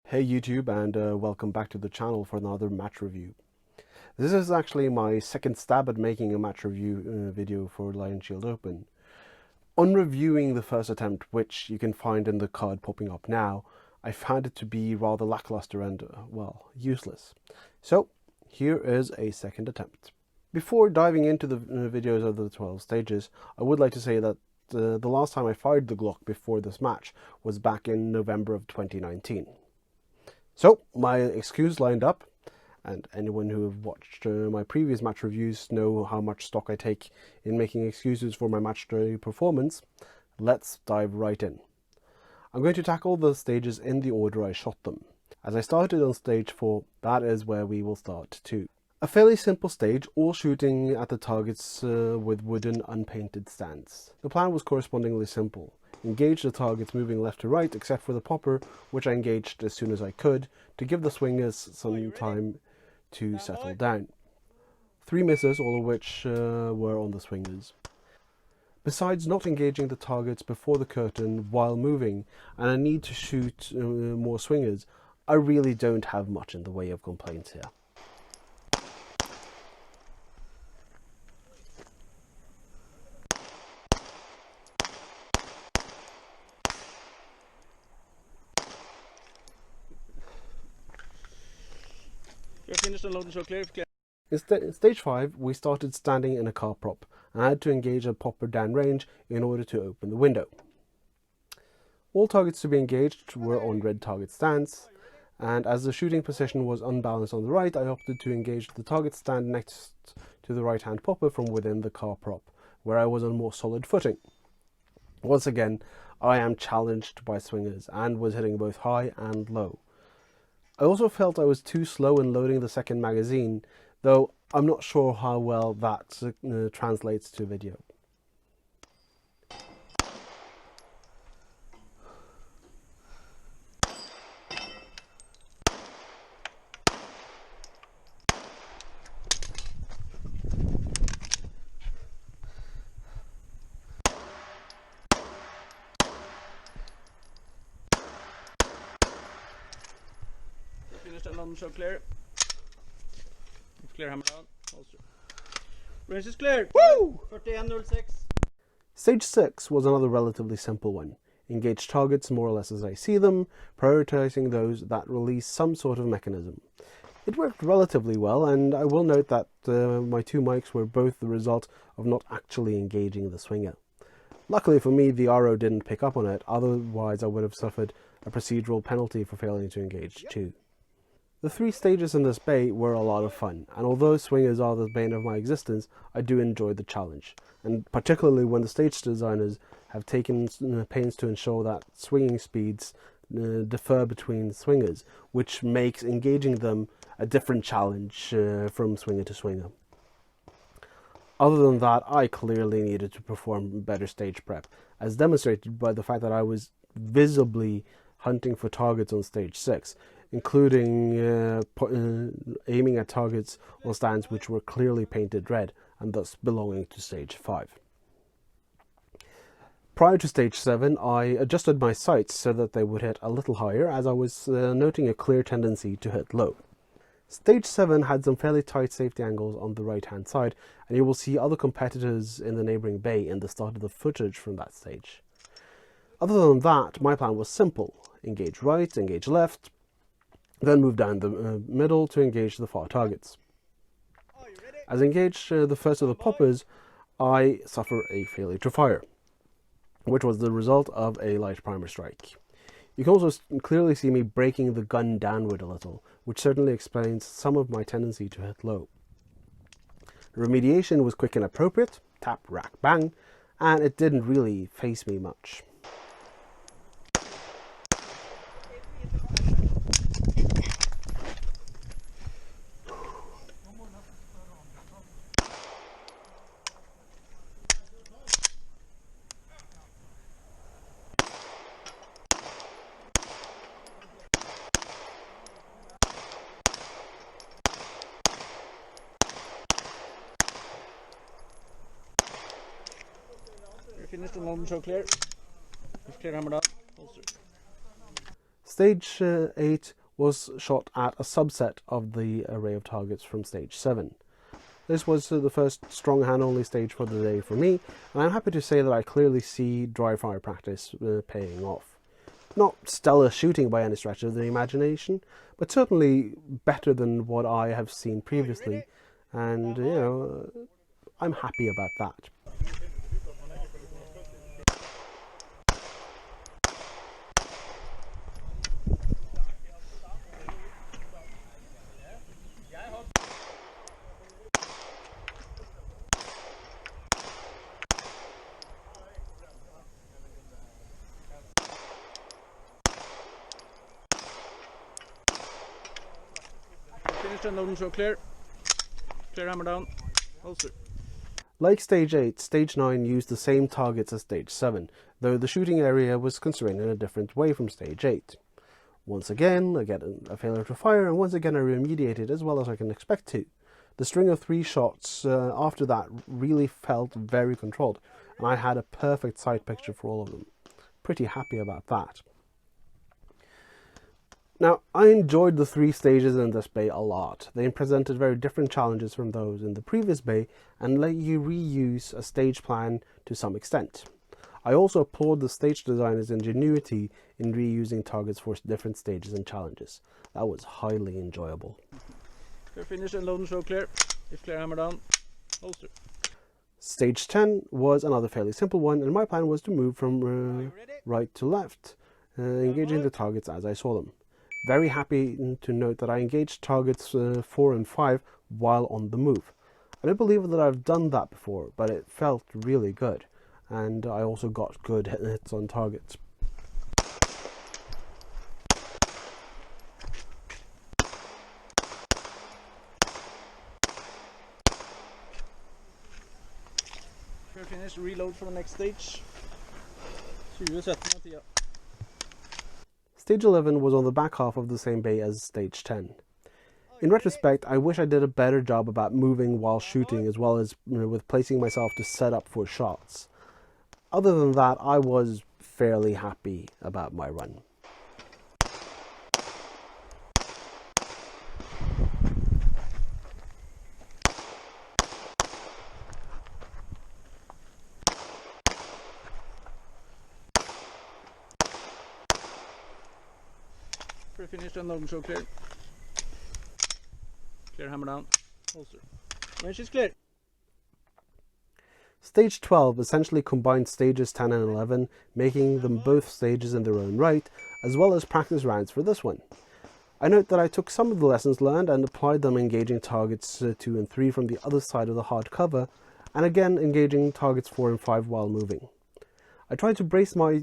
Hey YouTube, and welcome back to the channel for another match review. This is actually my second stab at making a match review video for Lion Shield Open. On reviewing the first attempt, which you can find in the card popping up now, I found it to be rather lackluster and, well, useless. So, here is a second attempt. Before diving into the videos of the 12 stages, I would like to say that the last time I fired the Glock before this match was back in November of 2019. So, my excuse lined up, and anyone who have watched my previous match reviews know how much stock I take in making excuses for my match day performance. Let's dive right in. I'm going to tackle the stages in the order I shot them. As I started on stage 4, that is where we will start too. A fairly simple stage, all shooting at the targets with wooden unpainted stands. The plan was correspondingly simple. Engage the targets moving left to right except for the popper, which I engaged as soon as I could to give the swingers some time to settle down. 3 misses, all of which were on the swingers. Besides not engaging the targets before the curtain while moving and a need to shoot more swingers, I really don't have much in the way of complaints here. In stage 5, we started standing in a car prop, and I had to engage a popper downrange in order to open the window. All targets to be engaged were on red target stands, and as the shooting position was unbalanced on the right, I opted to engage the target stand next to the right hand popper from within the car prop, where I was on more solid footing. Once again, I am challenged by swingers, and was hitting both high and low. I also felt I was too slow in loading the second magazine, though I'm not sure how well that translates to video. Finish that London show clear. Clear hammer down. Range is clear. Woo! 41.06. Stage 6 was another relatively simple one. Engage targets more or less as I see them, prioritizing those that release some sort of mechanism. It worked relatively well, and I will note that my 2 mics were both the result of not actually engaging the swinger. Luckily for me, the RO didn't pick up on it, otherwise I would have suffered a procedural penalty for failing to engage too. The 3 stages in this bay were a lot of fun, and although swingers are the bane of my existence, I do enjoy the challenge, and particularly when the stage designers have taken pains to ensure that swinging speeds differ between swingers, which makes engaging them a different challenge from swinger to swinger. Other than that, I clearly needed to perform better stage prep, as demonstrated by the fact that I was visibly hunting for targets on stage 6, including aiming at targets on stands which were clearly painted red and thus belonging to stage 5. Prior to stage 7, I adjusted my sights so that they would hit a little higher, as I was noting a clear tendency to hit low. Stage 7 had some fairly tight safety angles on the right hand side, and you will see other competitors in the neighbouring bay in the start of the footage from that stage. Other than that, my plan was simple: engage right, engage left, then move down the middle to engage the far targets. As I engage the first of the poppers, I suffer a failure to fire, which was the result of a light primer strike. You can also clearly see me breaking the gun downward a little, which certainly explains some of my tendency to hit low. Remediation was quick and appropriate, tap, rack, bang, and it didn't really faze me much. Finish the London show clear. Clear hammer down. Stage 8 was shot at a subset of the array of targets from stage 7. This was the first strong hand only stage for the day for me, and I'm happy to say that I clearly see dry fire practice paying off. Not stellar shooting by any stretch of the imagination, but certainly better than what I have seen previously, and I'm happy about that. Finish and load and show clear. Clear hammer down. Holster. Like stage 8, stage 9 used the same targets as stage 7, though the shooting area was constrained in a different way from stage 8. Once again, I get a failure to fire, and once again I remediated as well as I can expect to. The string of 3 shots after that really felt very controlled, and I had a perfect sight picture for all of them. Pretty happy about that. Now, I enjoyed the 3 stages in this bay a lot. They presented very different challenges from those in the previous bay and let you reuse a stage plan to some extent. I also applaud the stage designer's ingenuity in reusing targets for different stages and challenges. That was highly enjoyable. Clear finish and load and show clear. If clear hammer down. Holster. Stage 10 was another fairly simple one, and my plan was to move from right to left, engaging the targets as I saw them. Very happy to note that I engaged targets 4 and 5 while on the move. I don't believe that I've done that before, but it felt really good, and I also got good hits on targets. Clear finish, reload for the next stage. 2017 av 10. Stage 11 was on the back half of the same bay as stage 10. In retrospect, I wish I did a better job about moving while shooting, as well as with placing myself to set up for shots. Other than that, I was fairly happy about my run. Clear finish and load and show clear. Clear hammer down. Holster. Range is clear. Stage 12 essentially combined stages 10 and 11, making them both stages in their own right, as well as practice rounds for this one. I note that I took some of the lessons learned and applied them engaging targets 2 and 3 from the other side of the hard cover, and again engaging targets 4 and 5 while moving. I tried to brace my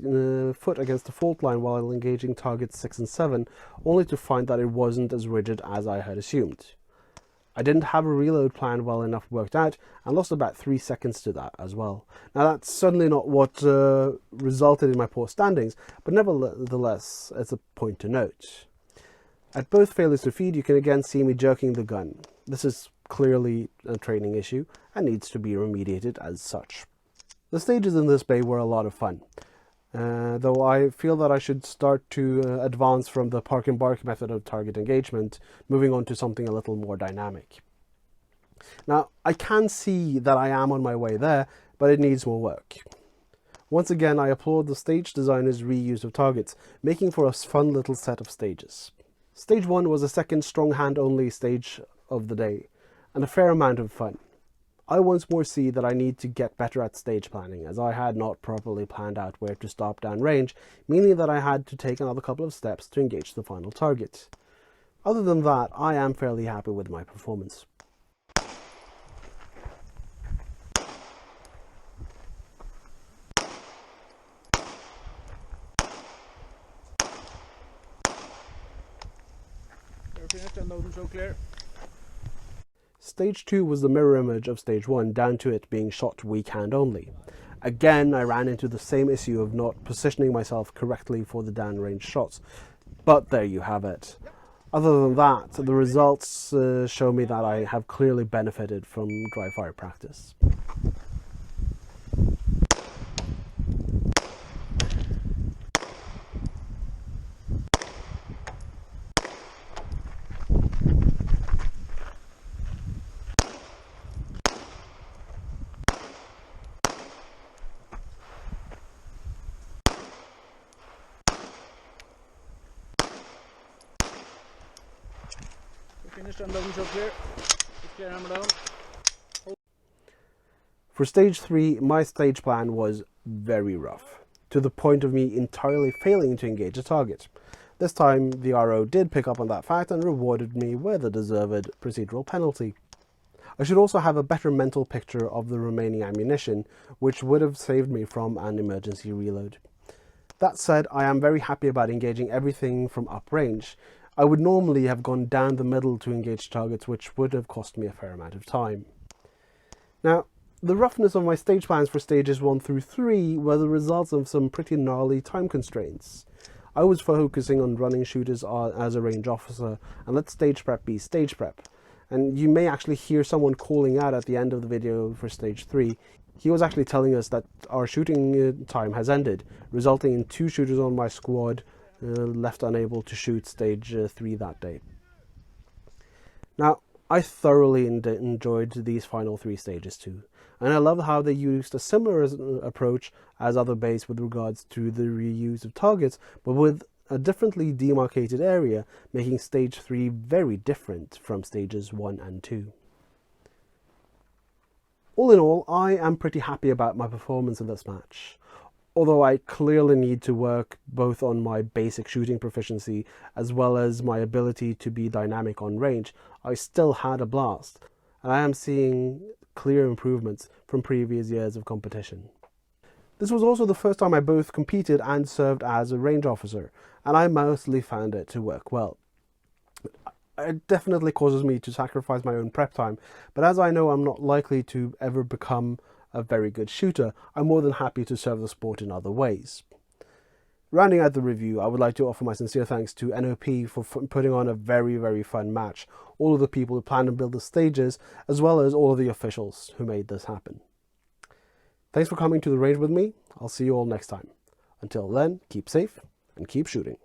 foot against the fault line while engaging targets 6 and 7, only to find that it wasn't as rigid as I had assumed. I didn't have a reload plan well enough worked out, and lost about 3 seconds to that as well. Now that's certainly not what resulted in my poor standings, but nevertheless it's a point to note. At both failures to feed, you can again see me jerking the gun. This is clearly a training issue and needs to be remediated as such. The stages in this bay were a lot of fun, though I feel that I should start to advance from the park and bark method of target engagement, moving on to something a little more dynamic. Now, I can see that I am on my way there, but it needs more work. Once again, I applaud the stage designer's reuse of targets, making for a fun little set of stages. Stage 1 was a second strong hand only stage of the day, and a fair amount of fun. I once more see that I need to get better at stage planning, as I had not properly planned out where to stop down range, meaning that I had to take another couple of steps to engage the final target. Other than that, I am fairly happy with my performance. Clear finished and load and show clear. Stage 2 was the mirror image of stage 1, down to it being shot weak hand only. Again, I ran into the same issue of not positioning myself correctly for the downrange shots, but there you have it. Other than that, the results show me that I have clearly benefited from dry fire practice. Finish unloading shot clear. Just clear hammer down. For stage 3, my stage plan was very rough, to the point of me entirely failing to engage a target. This time, the RO did pick up on that fact and rewarded me with a deserved procedural penalty. I should also have a better mental picture of the remaining ammunition, which would have saved me from an emergency reload. That said, I am very happy about engaging everything from uprange. I would normally have gone down the middle to engage targets, which would have cost me a fair amount of time. Now, the roughness of my stage plans for stages 1 through 3 were the results of some pretty gnarly time constraints. I was focusing on running shooters as a range officer and let stage prep be stage prep. And you may actually hear someone calling out at the end of the video for stage 3. He was actually telling us that our shooting time has ended, resulting in 2 shooters on my squad left unable to shoot stage 3 that day. Now, I thoroughly enjoyed these final 3 stages too, and I love how they used a similar approach as other bays with regards to the reuse of targets, but with a differently demarcated area, making stage 3 very different from stages 1 and 2. All in all, I am pretty happy about my performance in this match. Although I clearly need to work both on my basic shooting proficiency as well as my ability to be dynamic on range, I still had a blast, and I am seeing clear improvements from previous years of competition. This was also the first time I both competed and served as a range officer, and I mostly found it to work well. It definitely causes me to sacrifice my own prep time, but as I know I'm not likely to ever become a very good shooter, I'm more than happy to serve the sport in other ways. Rounding out the review, I would like to offer my sincere thanks to NOP for putting on a very, very fun match, all of the people who planned and built the stages, as well as all of the officials who made this happen. Thanks for coming to the range with me. I'll see you all next time. Until then, keep safe and keep shooting.